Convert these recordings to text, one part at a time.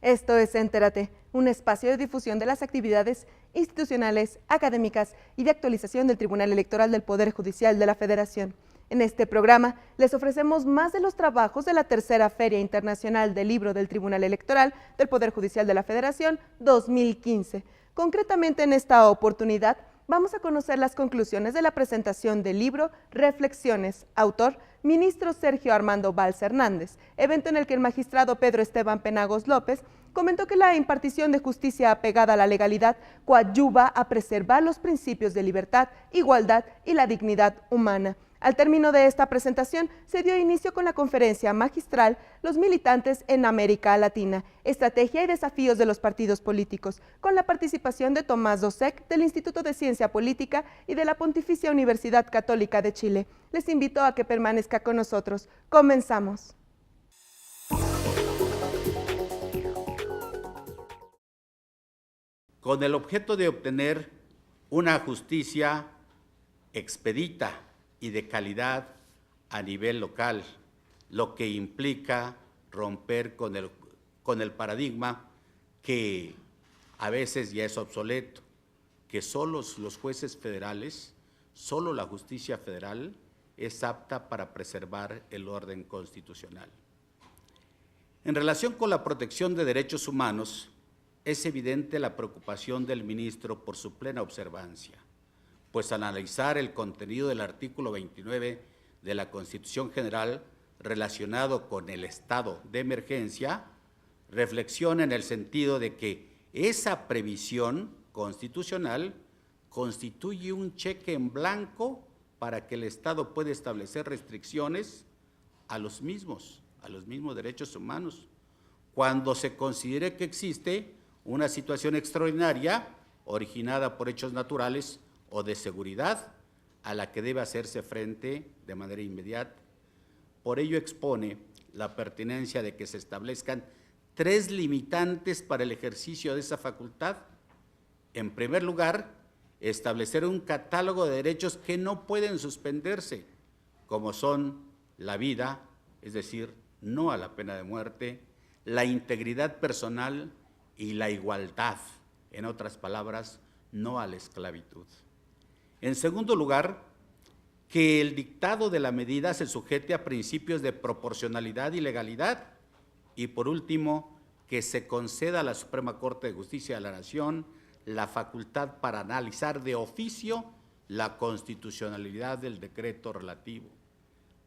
Esto es Entérate, un espacio de difusión de las actividades institucionales, académicas y de actualización del Tribunal Electoral del Poder Judicial de la Federación. En este programa les ofrecemos más de los trabajos de la tercera Feria Internacional del Libro del Tribunal Electoral del Poder Judicial de la Federación 2015. Concretamente en esta oportunidad vamos a conocer las conclusiones de la presentación del libro Reflexiones, autor ministro Sergio Armando Valls Hernández, evento en el que el magistrado Pedro Esteban Penagos López comentó que la impartición de justicia apegada a la legalidad coadyuva a preservar los principios de libertad, igualdad y la dignidad humana. Al término de esta presentación, se dio inicio con la conferencia magistral Los militantes en América Latina, estrategia y desafíos de los partidos políticos, con la participación de Tomás Dosek del Instituto de Ciencia Política y de la Pontificia Universidad Católica de Chile. Les invito a que permanezca con nosotros. Comenzamos. Con el objeto de obtener una justicia expedita y de calidad a nivel local, lo que implica romper con el paradigma que a veces ya es obsoleto, que solo los jueces federales, solo la justicia federal es apta para preservar el orden constitucional. En relación con la protección de derechos humanos, es evidente la preocupación del ministro por su plena observancia, pues al analizar el contenido del artículo 29 de la Constitución General relacionado con el estado de emergencia, reflexiona en el sentido de que esa previsión constitucional constituye un cheque en blanco para que el Estado pueda establecer restricciones a los mismos derechos humanos, cuando se considere que existe una situación extraordinaria originada por hechos naturales o de seguridad a la que debe hacerse frente de manera inmediata. Por ello expone la pertinencia de que se establezcan 3 limitantes para el ejercicio de esa facultad. En primer lugar, establecer un catálogo de derechos que no pueden suspenderse, como son la vida, es decir, no a la pena de muerte, la integridad personal y la igualdad, en otras palabras, no a la esclavitud. En segundo lugar, que el dictado de la medida se sujete a principios de proporcionalidad y legalidad. Y por último, que se conceda a la Suprema Corte de Justicia de la Nación la facultad para analizar de oficio la constitucionalidad del decreto relativo,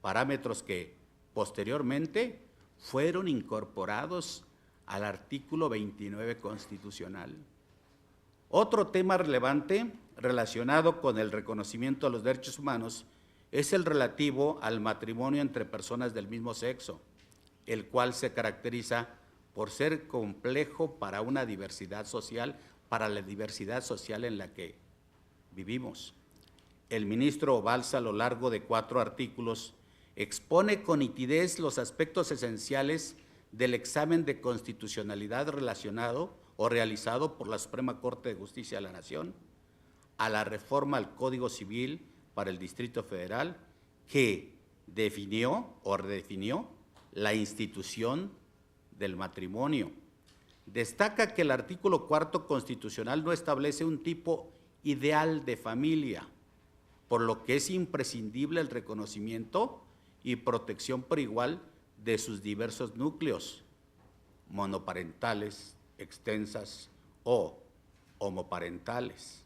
parámetros que posteriormente fueron incorporados al artículo 29 constitucional. Otro tema relevante relacionado con el reconocimiento de los derechos humanos es el relativo al matrimonio entre personas del mismo sexo, el cual se caracteriza por ser complejo para una diversidad social, para la diversidad social en la que vivimos. El ministro Valls, a lo largo de 4 artículos, expone con nitidez los aspectos esenciales del examen de constitucionalidad relacionado o realizado por la Suprema Corte de Justicia de la Nación, a la reforma al Código Civil para el Distrito Federal, que definió o redefinió la institución del matrimonio. Destaca que el artículo 4 constitucional no establece un tipo ideal de familia, por lo que es imprescindible el reconocimiento y protección por igual de sus diversos núcleos, monoparentales, extensas o homoparentales.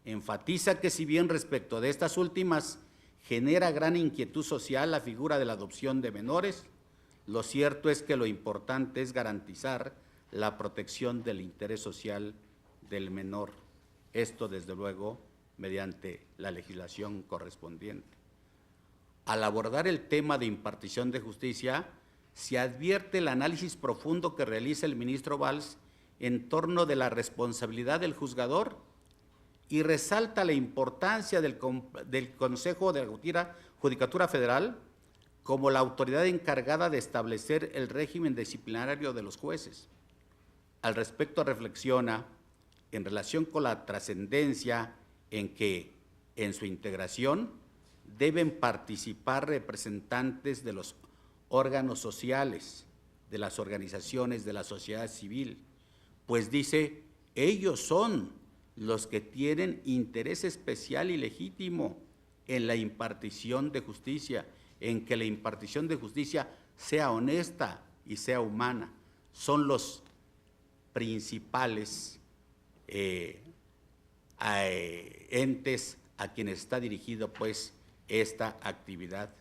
Enfatiza que si bien respecto de estas últimas genera gran inquietud social la figura de la adopción de menores, lo cierto es que lo importante es garantizar la protección del interés social del menor. Esto, desde luego, mediante la legislación correspondiente. Al abordar el tema de impartición de justicia, se advierte el análisis profundo que realiza el ministro Valls en torno de la responsabilidad del juzgador y resalta la importancia del Consejo de la Judicatura Federal como la autoridad encargada de establecer el régimen disciplinario de los jueces. Al respecto reflexiona en relación con la trascendencia en que en su integración deben participar representantes de los órganos sociales, de las organizaciones de la sociedad civil, pues dice, ellos son los que tienen interés especial y legítimo en la impartición de justicia, en que la impartición de justicia sea honesta y sea humana. Son los principales entes a quienes está dirigido pues esta actividad.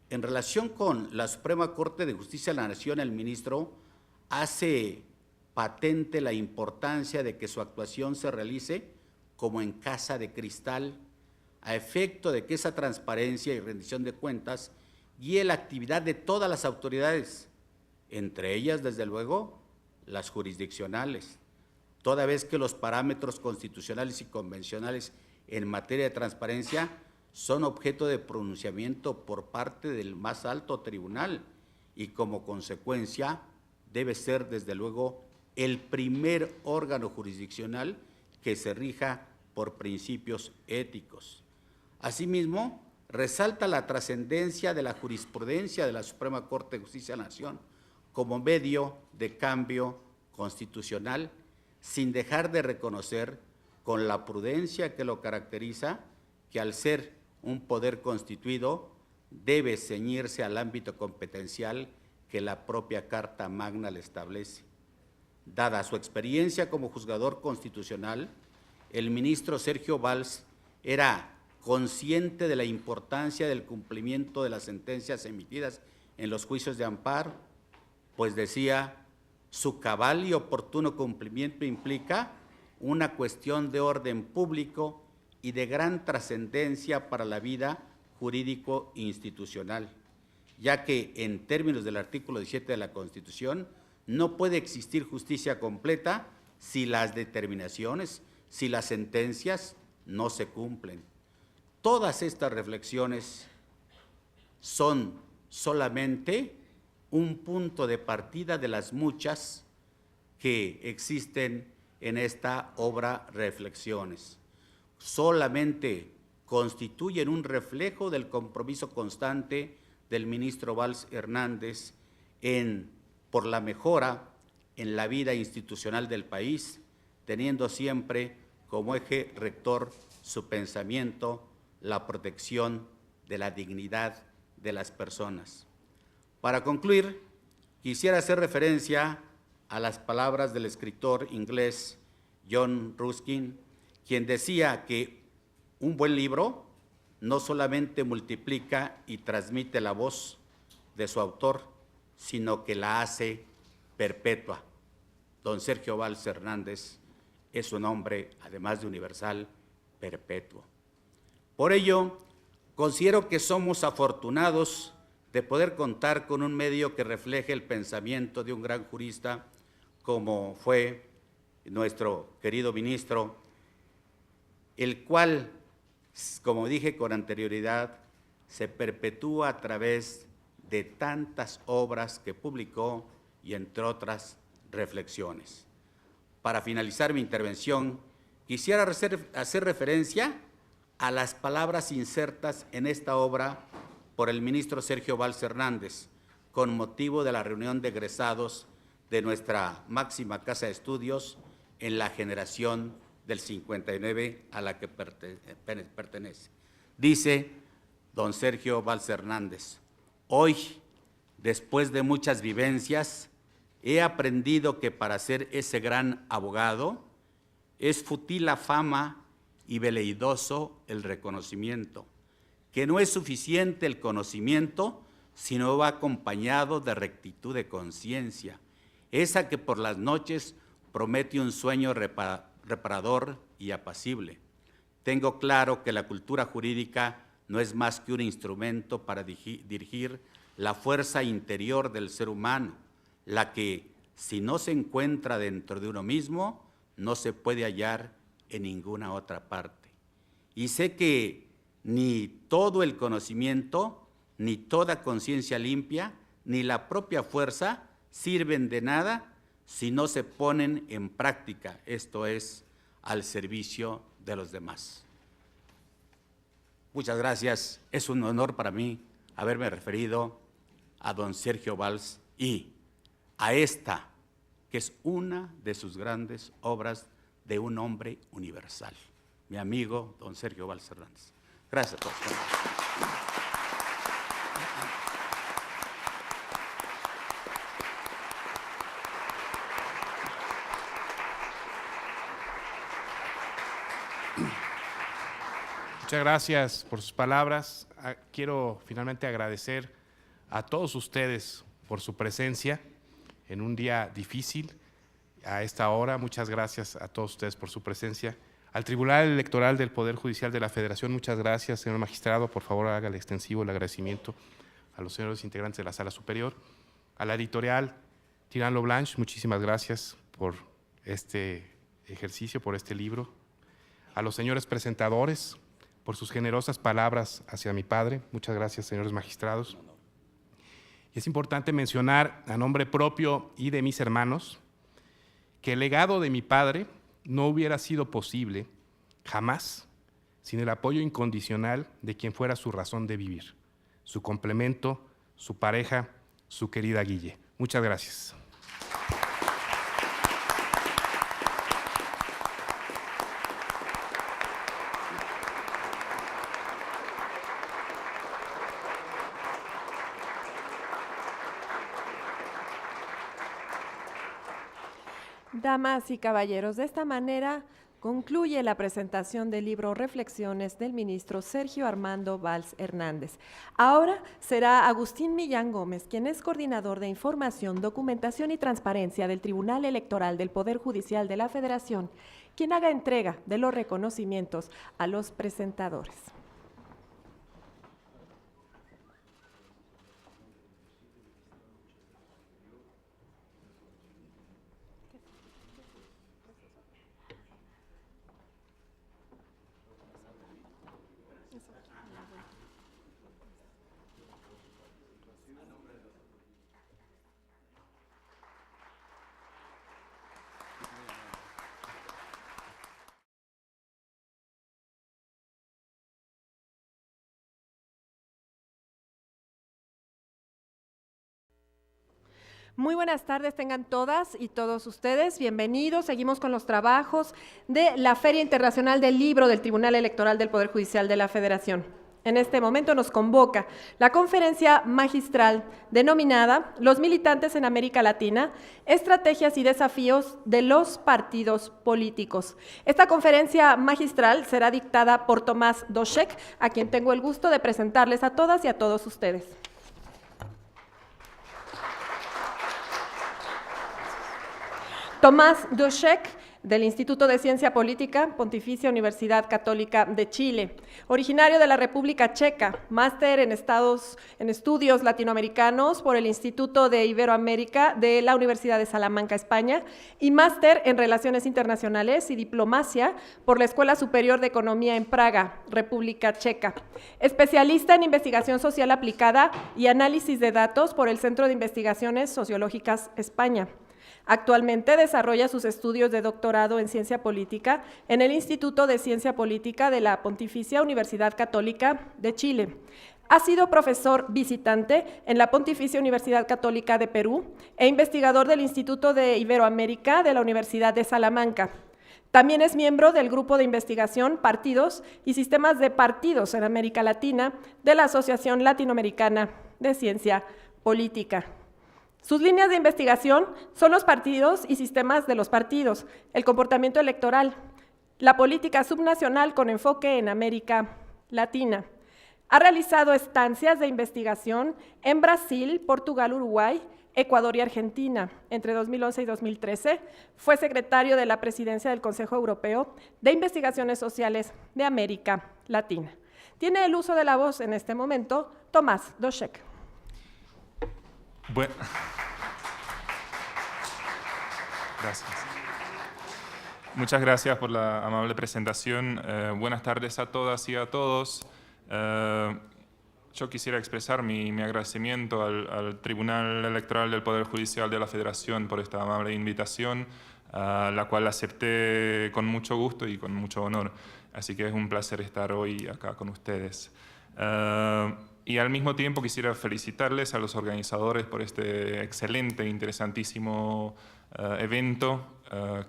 En relación con la Suprema Corte de Justicia de la Nación, el ministro hace patente la importancia de que su actuación se realice como en casa de cristal, a efecto de que esa transparencia y rendición de cuentas guíe la actividad de todas las autoridades, entre ellas, desde luego, las jurisdiccionales, toda vez que los parámetros constitucionales y convencionales en materia de transparencia son objeto de pronunciamiento por parte del más alto tribunal y como consecuencia debe ser, desde luego, el primer órgano jurisdiccional que se rija por principios éticos. Asimismo, resalta la trascendencia de la jurisprudencia de la Suprema Corte de Justicia de la Nación como medio de cambio constitucional, sin dejar de reconocer con la prudencia que lo caracteriza, que al ser un poder constituido debe ceñirse al ámbito competencial que la propia Carta Magna le establece. Dada su experiencia como juzgador constitucional, el ministro Sergio Valls era consciente de la importancia del cumplimiento de las sentencias emitidas en los juicios de amparo, pues decía, su cabal y oportuno cumplimiento implica una cuestión de orden público y de gran trascendencia para la vida jurídico-institucional, ya que en términos del artículo 17 de la Constitución no puede existir justicia completa si las determinaciones, si las sentencias no se cumplen. Todas estas reflexiones son solamente un punto de partida de las muchas que existen en esta obra Reflexiones. Solamente constituyen un reflejo del compromiso constante del ministro Valls Hernández por la mejora en la vida institucional del país, teniendo siempre como eje rector su pensamiento, la protección de la dignidad de las personas. Para concluir, quisiera hacer referencia a las palabras del escritor inglés John Ruskin, quien decía que un buen libro no solamente multiplica y transmite la voz de su autor, sino que la hace perpetua. Don Sergio Valls Hernández es un hombre, además de universal, perpetuo. Por ello, considero que somos afortunados de poder contar con un medio que refleje el pensamiento de un gran jurista como fue nuestro querido ministro, el cual, como dije con anterioridad, se perpetúa a través de tantas obras que publicó y entre otras reflexiones. Para finalizar mi intervención, quisiera hacer referencia a las palabras insertas en esta obra por el ministro Sergio Valls Hernández, con motivo de la reunión de egresados de nuestra máxima casa de estudios en la generación del 59 a la que pertenece. Dice don Sergio Valls Hernández: hoy, después de muchas vivencias, he aprendido que para ser ese gran abogado es fútil la fama y veleidoso el reconocimiento, que no es suficiente el conocimiento, sino va acompañado de rectitud de conciencia, esa que por las noches promete un sueño reparador y apacible. Tengo claro que la cultura jurídica no es más que un instrumento para dirigir la fuerza interior del ser humano, la que, si no se encuentra dentro de uno mismo, no se puede hallar en ninguna otra parte. Y sé que ni todo el conocimiento, ni toda conciencia limpia, ni la propia fuerza sirven de nada si no se ponen en práctica, esto es, al servicio de los demás. Muchas gracias, es un honor para mí haberme referido a don Sergio Valls y a esta, que es una de sus grandes obras de un hombre universal, mi amigo don Sergio Valls Hernández. Gracias a todos. Muchas gracias por sus palabras. Quiero finalmente agradecer a todos ustedes por su presencia en un día difícil a esta hora. Muchas gracias a todos ustedes por su presencia. Al Tribunal Electoral del Poder Judicial de la Federación, muchas gracias, señor magistrado. Por favor, hágale extensivo el agradecimiento a los señores integrantes de la Sala Superior. A la editorial Tirano Blanche, muchísimas gracias por este ejercicio, por este libro. A los señores presentadores, por sus generosas palabras hacia mi padre. Muchas gracias, señores magistrados. Y es importante mencionar a nombre propio y de mis hermanos que el legado de mi padre no hubiera sido posible jamás sin el apoyo incondicional de quien fuera su razón de vivir, su complemento, su pareja, su querida Guille. Muchas gracias. Damas y caballeros, de esta manera concluye la presentación del libro Reflexiones del ministro Sergio Armando Valls Hernández. Ahora será Agustín Millán Gómez, quien es coordinador de Información, Documentación y Transparencia del Tribunal Electoral del Poder Judicial de la Federación, quien haga entrega de los reconocimientos a los presentadores. Muy buenas tardes, tengan todas y todos ustedes. Bienvenidos. Seguimos con los trabajos de la Feria Internacional del Libro del Tribunal Electoral del Poder Judicial de la Federación. En este momento nos convoca la conferencia magistral denominada Los militantes en América Latina, estrategias y desafíos de los partidos políticos. Esta conferencia magistral será dictada por Tomás Doschek, a quien tengo el gusto de presentarles a todas y a todos ustedes. Tomás Doschek, del Instituto de Ciencia Política, Pontificia Universidad Católica de Chile, originario de la República Checa, máster en estudios latinoamericanos por el Instituto de Iberoamérica de la Universidad de Salamanca, España, y máster en Relaciones Internacionales y Diplomacia por la Escuela Superior de Economía en Praga, República Checa. Especialista en Investigación Social Aplicada y Análisis de Datos por el Centro de Investigaciones Sociológicas, España. Actualmente desarrolla sus estudios de doctorado en Ciencia Política en el Instituto de Ciencia Política de la Pontificia Universidad Católica de Chile. Ha sido profesor visitante en la Pontificia Universidad Católica de Perú e investigador del Instituto de Iberoamérica de la Universidad de Salamanca. También es miembro del Grupo de Investigación, Partidos y Sistemas de Partidos en América Latina de la Asociación Latinoamericana de Ciencia Política. Sus líneas de investigación son los partidos y sistemas de los partidos, el comportamiento electoral, la política subnacional con enfoque en América Latina. Ha realizado estancias de investigación en Brasil, Portugal, Uruguay, Ecuador y Argentina. Entre 2011 y 2013 fue secretario de la Presidencia del Consejo Europeo de Investigaciones Sociales de América Latina. Tiene el uso de la voz en este momento Tomás Doschek. Bueno. Gracias. Muchas gracias por la amable presentación. Buenas tardes a todas y a todos. Yo quisiera expresar mi agradecimiento al Tribunal Electoral del Poder Judicial de la Federación por esta amable invitación, la cual acepté con mucho gusto y con mucho honor. Así que es un placer estar hoy acá con ustedes. Y al mismo tiempo quisiera felicitarles a los organizadores por este excelente, interesantísimo evento,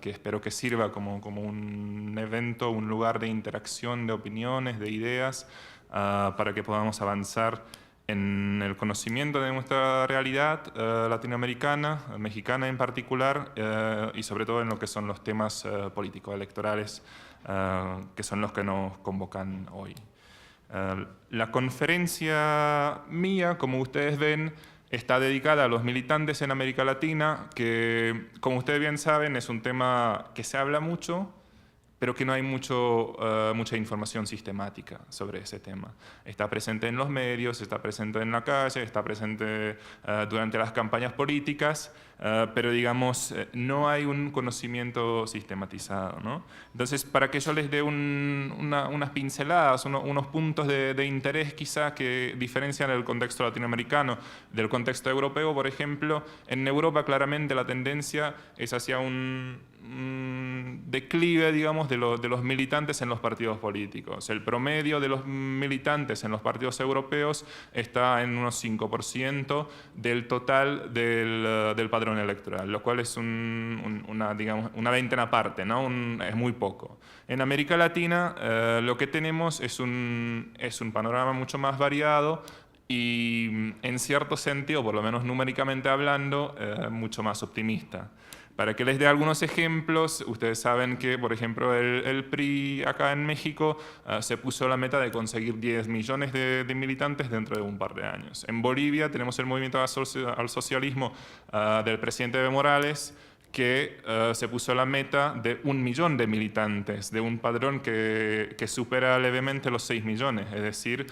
que espero que sirva como un evento, un lugar de interacción, de opiniones, de ideas, para que podamos avanzar en el conocimiento de nuestra realidad latinoamericana, mexicana en particular, y sobre todo en lo que son los temas político-electorales, que son los que nos convocan hoy. La conferencia mía, como ustedes ven, está dedicada a los militantes en América Latina, que, como ustedes bien saben, es un tema que se habla mucho, pero que no hay mucha información sistemática sobre ese tema. Está presente en los medios, está presente en la calle, está presente durante las campañas políticas, pero digamos, no hay un conocimiento sistematizado, ¿no? Entonces, para que yo les dé unas pinceladas, unos puntos de interés quizá que diferencian el contexto latinoamericano del contexto europeo, por ejemplo, en Europa claramente la tendencia es hacia un declive, digamos, de los militantes en los partidos políticos. El promedio de los militantes en los partidos europeos está en unos 5% del total del padrón electoral, lo cual es digamos, una veintena parte, ¿no? Es muy poco. En América Latina lo que tenemos es un panorama mucho más variado y, en cierto sentido, por lo menos numéricamente hablando, mucho más optimista. Para que les dé algunos ejemplos, ustedes saben que, por ejemplo, el PRI acá en México se puso la meta de conseguir 10 millones de militantes dentro de un par de años. En Bolivia tenemos el movimiento al socialismo del presidente Evo Morales, que se puso la meta de 1 millón de militantes, de un padrón que supera levemente los 6 millones. Es decir,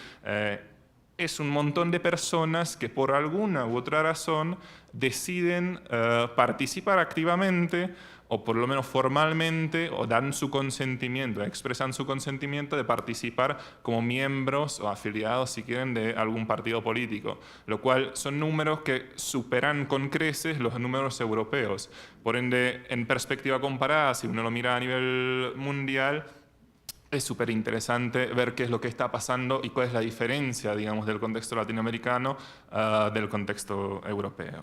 es un montón de personas que por alguna u otra razón deciden participar activamente o por lo menos formalmente, o dan su consentimiento, expresan su consentimiento de participar como miembros o afiliados, si quieren, de algún partido político, lo cual son números que superan con creces los números europeos. Por ende, en perspectiva comparada, si uno lo mira a nivel mundial, es súper interesante ver qué es lo que está pasando y cuál es la diferencia, digamos, del contexto latinoamericano del contexto europeo.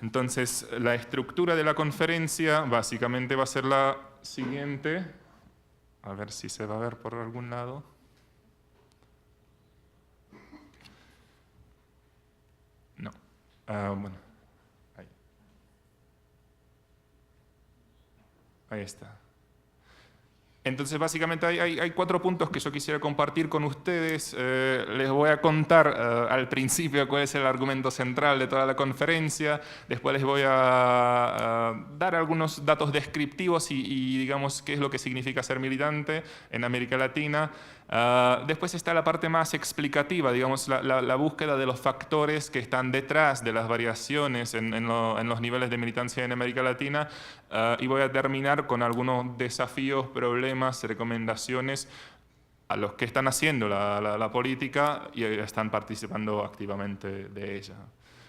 Entonces, la estructura de la conferencia básicamente va a ser la siguiente. A ver si se va a ver por algún lado. No. Bueno. Ahí está. Entonces, básicamente hay 4 puntos que yo quisiera compartir con ustedes. Les voy a contar al principio cuál es el argumento central de toda la conferencia. Después les voy a dar algunos datos descriptivos y digamos qué es lo que significa ser militante en América Latina. Después está la parte más explicativa, digamos, la búsqueda de los factores que están detrás de las variaciones en los niveles de militancia en América Latina. Y voy a terminar con algunos desafíos, problemas, recomendaciones a los que están haciendo la política y están participando activamente de ella.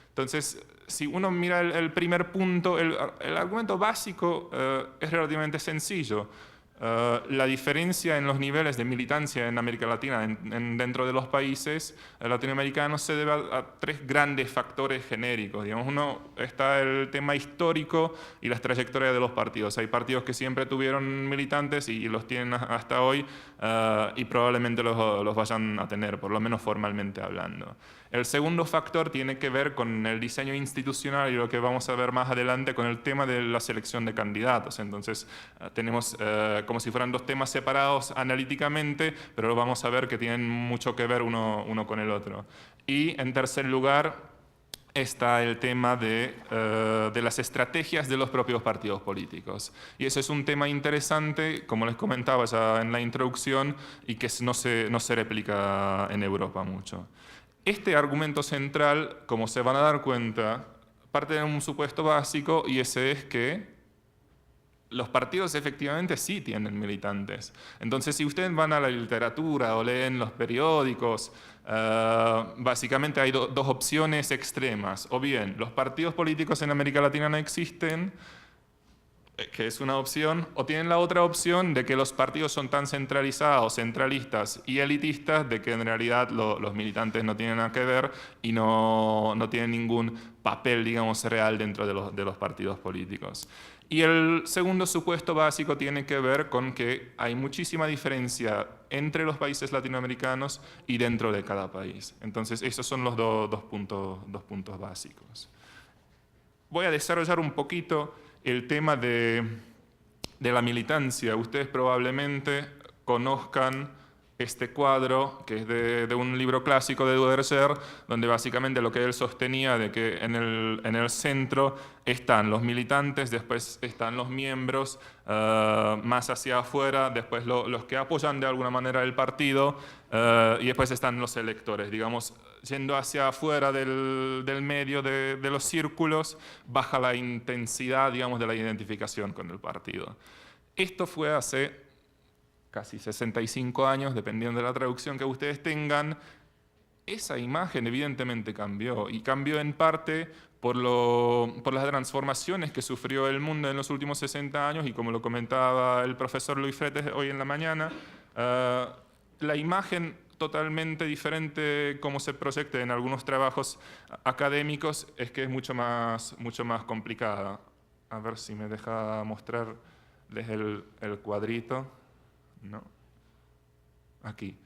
Entonces, si uno mira el primer punto, el argumento básico es relativamente sencillo. La diferencia en los niveles de militancia en América Latina dentro de los países latinoamericanos se debe a 3 grandes factores genéricos. Digamos, uno está el tema histórico y las trayectorias de los partidos. Hay partidos que siempre tuvieron militantes y los tienen hasta hoy y probablemente los vayan a tener, por lo menos formalmente hablando. El segundo factor tiene que ver con el diseño institucional y lo que vamos a ver más adelante con el tema de la selección de candidatos. Entonces, tenemos como si fueran 2 temas separados analíticamente, pero vamos a ver que tienen mucho que ver uno con el otro. Y en tercer lugar está el tema de las estrategias de los propios partidos políticos. Y ese es un tema interesante, como les comentaba ya en la introducción, y que no se replica en Europa mucho. Este argumento central, como se van a dar cuenta, parte de un supuesto básico, y ese es que los partidos efectivamente sí tienen militantes. Entonces, si ustedes van a la literatura o leen los periódicos, básicamente hay dos opciones extremas. O bien, los partidos políticos en América Latina no existen, que es una opción, o tienen la otra opción de que los partidos son tan centralizados, centralistas y elitistas, de que en realidad los militantes no tienen nada que ver y no tienen ningún papel, digamos, real dentro de los partidos políticos. Y el segundo supuesto básico tiene que ver con que hay muchísima diferencia entre los países latinoamericanos y dentro de cada país. Entonces, esos son los dos puntos básicos. Voy a desarrollar un poquito el tema de la militancia. Ustedes probablemente conozcan este cuadro, que es de un libro clásico de Duverger, donde básicamente lo que él sostenía de que en el centro están los militantes, después están los miembros, más hacia afuera, después los que apoyan de alguna manera el partido, y después están los electores. Digamos, yendo hacia afuera del medio de los círculos, baja la intensidad, digamos, de la identificación con el partido. Esto fue hace casi 65 años, dependiendo de la traducción que ustedes tengan. Esa imagen evidentemente cambió, y cambió en parte por las transformaciones que sufrió el mundo en los últimos 60 años, y como lo comentaba el profesor Luis Fretes hoy en la mañana, la imagen totalmente diferente como se proyecta en algunos trabajos académicos es que es mucho más complicada. A ver si me deja mostrarles el cuadrito. No. Aquí.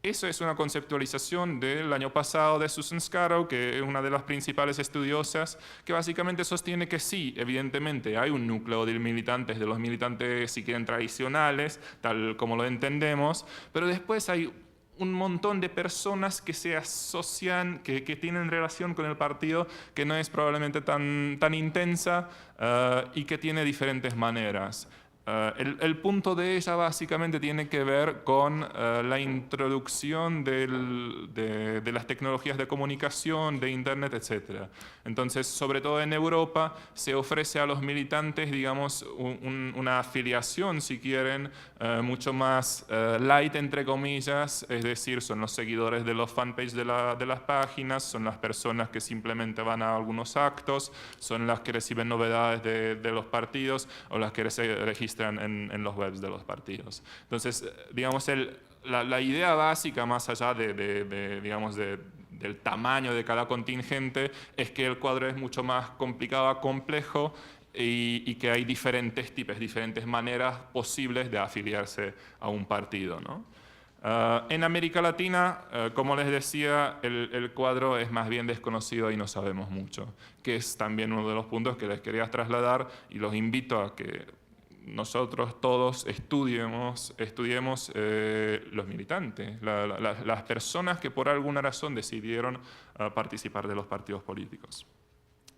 Eso es una conceptualización del año pasado de Susan Scarrow, que es una de las principales estudiosas, que básicamente sostiene que sí, evidentemente hay un núcleo de militantes, de los militantes, si quieren, tradicionales, tal como lo entendemos, pero después hay un montón de personas que se asocian, que tienen relación con el partido, que no es probablemente tan intensa y que tiene diferentes maneras. El punto de ella básicamente tiene que ver con la introducción de las tecnologías de comunicación, de Internet, etc. Entonces, sobre todo en Europa, se ofrece a los militantes, digamos, una afiliación, si quieren, mucho más light, entre comillas, es decir, son los seguidores de los fanpages de las páginas, son las personas que simplemente van a algunos actos, son las que reciben novedades de los partidos o las que se registran en los webs de los partidos. Entonces, digamos, la idea básica, más allá digamos, del tamaño de cada contingente, es que el cuadro es mucho más complicado, complejo, y que hay diferentes maneras posibles de afiliarse a un partido, ¿no? En América Latina, como les decía, el cuadro es más bien desconocido y no sabemos mucho, que es también uno de los puntos que les quería trasladar, y los invito a que nosotros todos estudiemos los militantes, las personas que por alguna razón decidieron participar de los partidos políticos.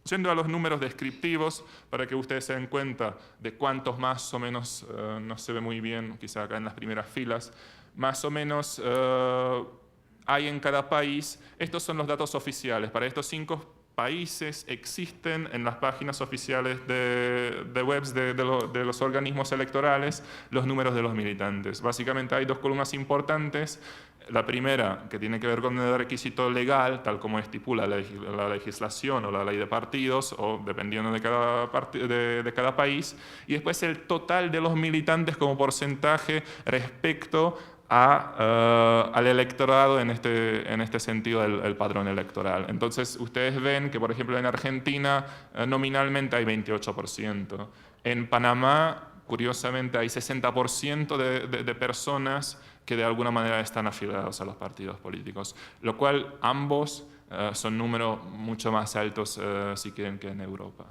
Yendo a los números descriptivos, para que ustedes se den cuenta de cuántos más o menos, no se ve muy bien, quizá acá en las primeras filas, más o menos hay en cada país. Estos son los datos oficiales. Para estos 5 países existen en las páginas oficiales de webs de los organismos electorales los números de los militantes. Básicamente hay 2 columnas importantes. La primera, que tiene que ver con el requisito legal, tal como estipula la legislación o la ley de partidos, o dependiendo de cada país, y después el total de los militantes como porcentaje respecto al electorado, en este sentido, el padrón electoral. Entonces, ustedes ven que, por ejemplo, en Argentina nominalmente hay 28%. En Panamá, curiosamente, hay 60% de personas que de alguna manera están afiliados a los partidos políticos, lo cual ambos son números mucho más altos, si quieren, que en Europa.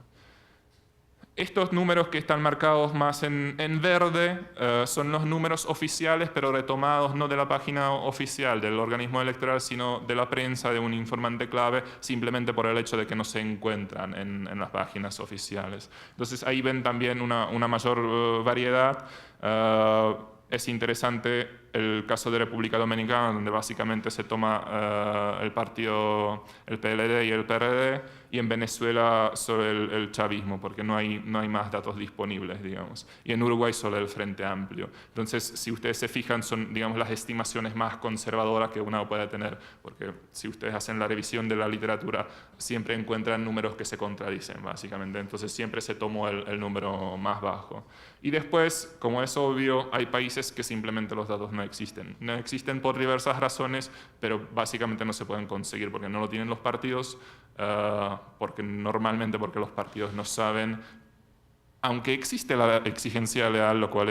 Estos números que están marcados más en verde son los números oficiales, pero retomados no de la página oficial del organismo electoral, sino de la prensa, de un informante clave, simplemente por el hecho de que no se encuentran en las páginas oficiales. Entonces ahí ven también una mayor variedad. Es interesante el caso de República Dominicana, donde básicamente se toma el partido, el PLD y el PRD, y en Venezuela sobre el chavismo, porque no hay más datos disponibles, digamos. Y en Uruguay sobre el Frente Amplio. Entonces, si ustedes se fijan, son, digamos, las estimaciones más conservadoras que uno puede tener, porque si ustedes hacen la revisión de la literatura, siempre encuentran números que se contradicen, básicamente. Entonces, siempre se tomó el número más bajo. Y después, como es obvio, hay países que simplemente los datos no existen. No existen por diversas razones, pero básicamente no se pueden conseguir porque no lo tienen los partidos, porque los partidos no saben, aunque existe la exigencia legal, lo cual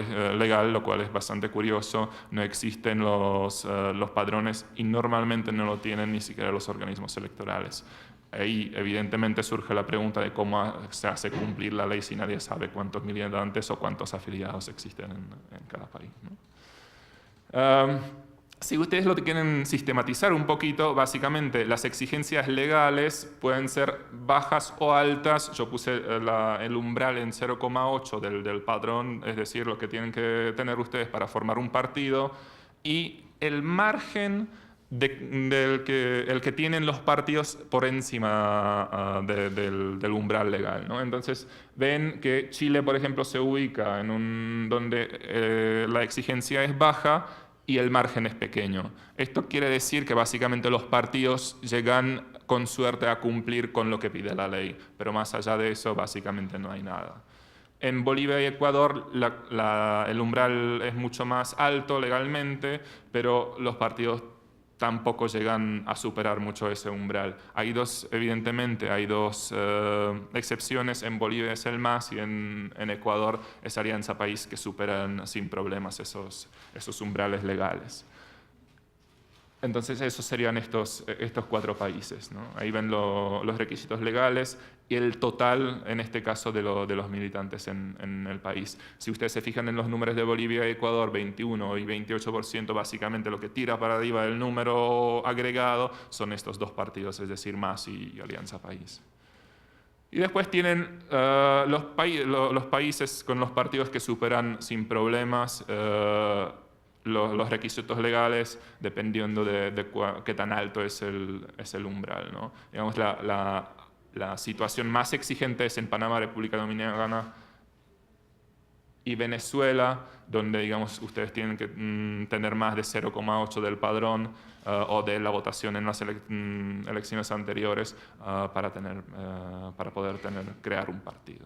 es bastante curioso, no existen los padrones y normalmente no lo tienen ni siquiera los organismos electorales. Ahí evidentemente surge la pregunta de cómo se hace cumplir la ley si nadie sabe cuántos militantes o cuántos afiliados existen en cada país, ¿no? Si ustedes lo quieren sistematizar un poquito, básicamente las exigencias legales pueden ser bajas o altas. Yo puse el umbral en 0,8 del padrón, es decir, lo que tienen que tener ustedes para formar un partido, y el margen el que tienen los partidos por encima del umbral legal, ¿no? Entonces, ven que Chile, por ejemplo, se ubica en donde la exigencia es baja y el margen es pequeño. Esto quiere decir que básicamente los partidos llegan con suerte a cumplir con lo que pide la ley, pero más allá de eso básicamente no hay nada. En Bolivia y Ecuador el umbral es mucho más alto legalmente, pero los partidos tampoco llegan a superar mucho ese umbral. Evidentemente hay dos excepciones. En Bolivia es el MAS y en Ecuador es Alianza País, que superan sin problemas esos umbrales legales. Entonces esos serían estos 4 países, ¿no? Ahí ven los requisitos legales y el total, en este caso, de los militantes en el país. Si ustedes se fijan en los números de Bolivia y Ecuador, 21 y 28%, básicamente lo que tira para arriba el número agregado son estos 2 partidos, es decir, MAS y Alianza País. Y después tienen los países con los partidos que superan sin problemas los requisitos legales, dependiendo de qué tan alto es el umbral, ¿no? Digamos, la situación más exigente es en Panamá, República Dominicana y Venezuela, donde, digamos, ustedes tienen que tener más de 0,8 del padrón o de la votación en las elecciones anteriores para poder crear un partido.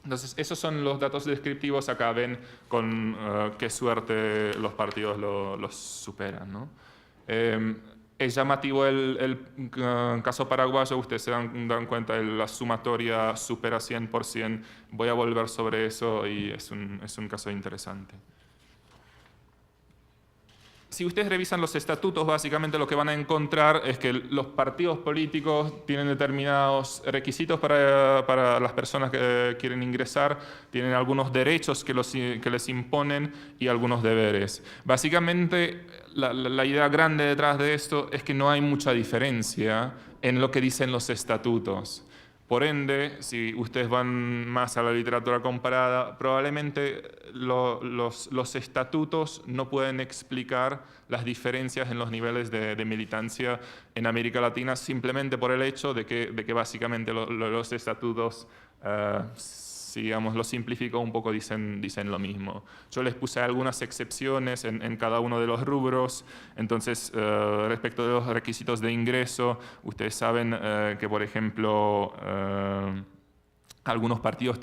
Entonces, esos son los datos descriptivos. Acá ven con qué suerte los partidos los superan, ¿no? Es llamativo el caso paraguayo. Ustedes se dan cuenta de la sumatoria supera 100%. Voy a volver sobre eso y es un caso interesante. Si ustedes revisan los estatutos, básicamente lo que van a encontrar es que los partidos políticos tienen determinados requisitos para las personas que quieren ingresar, tienen algunos derechos que les imponen y algunos deberes. Básicamente, la idea grande detrás de esto es que no hay mucha diferencia en lo que dicen los estatutos. Por ende, si ustedes van más a la literatura comparada, probablemente los estatutos no pueden explicar las diferencias en los niveles de militancia en América Latina simplemente por el hecho de que básicamente los estatutos, si digamos, lo simplifico un poco, dicen lo mismo. Yo les puse algunas excepciones en cada uno de los rubros. Entonces, respecto de los requisitos de ingreso, ustedes saben que, por ejemplo, algunos partidos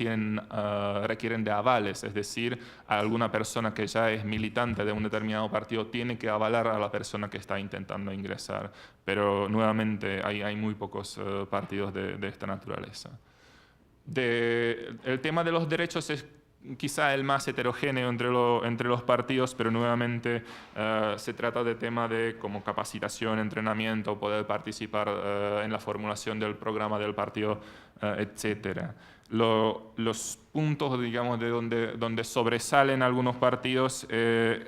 requieren de avales, es decir, alguna persona que ya es militante de un determinado partido tiene que avalar a la persona que está intentando ingresar. Pero, nuevamente, hay muy pocos partidos de esta naturaleza. El tema de los derechos es quizá el más heterogéneo entre los partidos, pero nuevamente se trata de tema de como capacitación, entrenamiento, poder participar en la formulación del programa del partido, etc. Los puntos, digamos, de donde sobresalen algunos partidos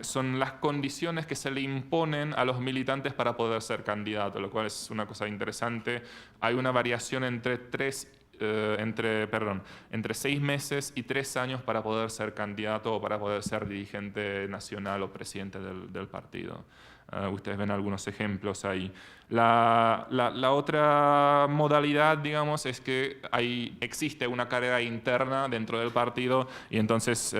son las condiciones que se le imponen a los militantes para poder ser candidatos, lo cual es una cosa interesante. Hay una variación entre 3 entre 6 meses y 3 años para poder ser candidato o para poder ser dirigente nacional o presidente del partido. Ustedes ven algunos ejemplos ahí. La otra modalidad, digamos, es que existe una carrera interna dentro del partido y entonces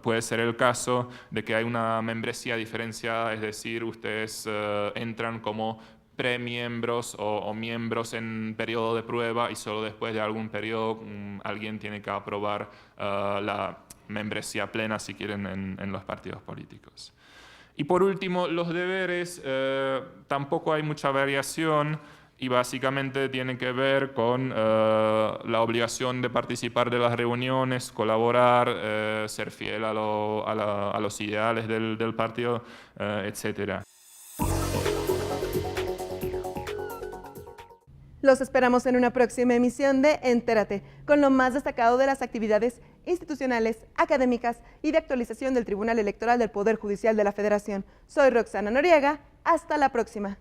puede ser el caso de que hay una membresía diferenciada, es decir, ustedes entran como premiembros o miembros en periodo de prueba y solo después de algún periodo alguien tiene que aprobar la membresía plena, si quieren, en los partidos políticos. Y por último, los deberes, tampoco hay mucha variación y básicamente tienen que ver con la obligación de participar de las reuniones, colaborar, ser fiel a los ideales del partido, etc. Los esperamos en una próxima emisión de Entérate, con lo más destacado de las actividades institucionales, académicas y de actualización del Tribunal Electoral del Poder Judicial de la Federación. Soy Roxana Noriega, hasta la próxima.